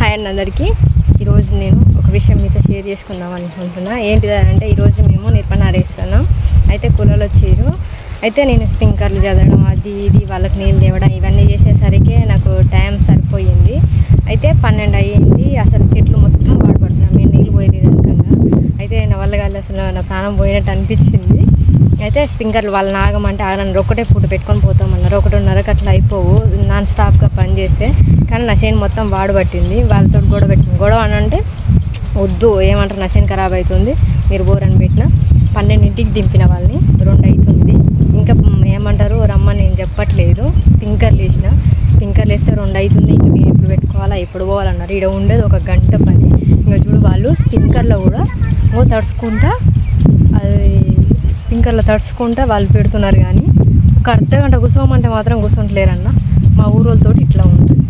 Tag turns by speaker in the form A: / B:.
A: Hi అన్న అందరికీ. ఈరోజు నేను ఒక విషయం మీతో షేర్ చేసుకుందాం అనుకుంటున్నా. ఏంటిదంటే ఈరోజు మేము నిర్పణ వేస్తున్నాం. అయితే కూలీలు వచ్చారు. అయితే నేను స్ప్రింక్లర్లు చదవడం అది ఇది వాళ్ళకి నీళ్ళు తేవడం ఇవన్నీ చేసేసరికి నాకు టైం సరిపోయింది. అయితే 12 అయ్యింది. అసలు చెట్లు మొత్తం వాడిపడుతున్నాం. మేము నీళ్ళు పోయలేదు అనుకంగా. అయితే నా వల్ల కాదు, అసలు నా ప్రాణం పోయినట్టు అనిపించింది. అయితే స్ప్రింక్లర్లు వాళ్ళని ఆగమంటే ఆగనన్నారు. ఒకటే పూట పెట్టుకొని పోతామన్నారు. 1:30కి అట్లా అయిపోవు నాన్ స్టాప్గా పని చేస్తే. కానీ నా చేను మొత్తం వాడబట్టింది. వాళ్ళతో గొడవ అని అంటే వద్దు ఏమంటారు, నా చేను ఖరాబ్ అవుతుంది మీరు బోరని పెట్టిన 12ంటికి దింపిన వాళ్ళని 2 అవుతుంది. ఇంకా ఏమంటారు రమ్మని నేను చెప్పట్లేదు. స్ప్రింక్లర్లు వేస్తే 2 అవుతుంది. ఇంకా మేము ఎప్పుడు పెట్టుకోవాలా ఎప్పుడు పోవాలన్నారు. ఇక్కడ ఉండేది 1 గంట పని. ఇంకా చూడు వాళ్ళు స్ప్రింక్లర్లో కూడా తడుచుకుంటా స్ప్రింక్లర్లో తడుచుకుంటా వాళ్ళు పెడుతున్నారు. కానీ ఒక అర్ధగంట కూర్చోమంటే మాత్రం కూర్చుంటలేరన్న. మా ఊరోళ్ళతోటి ఇట్లా ఉంటుంది.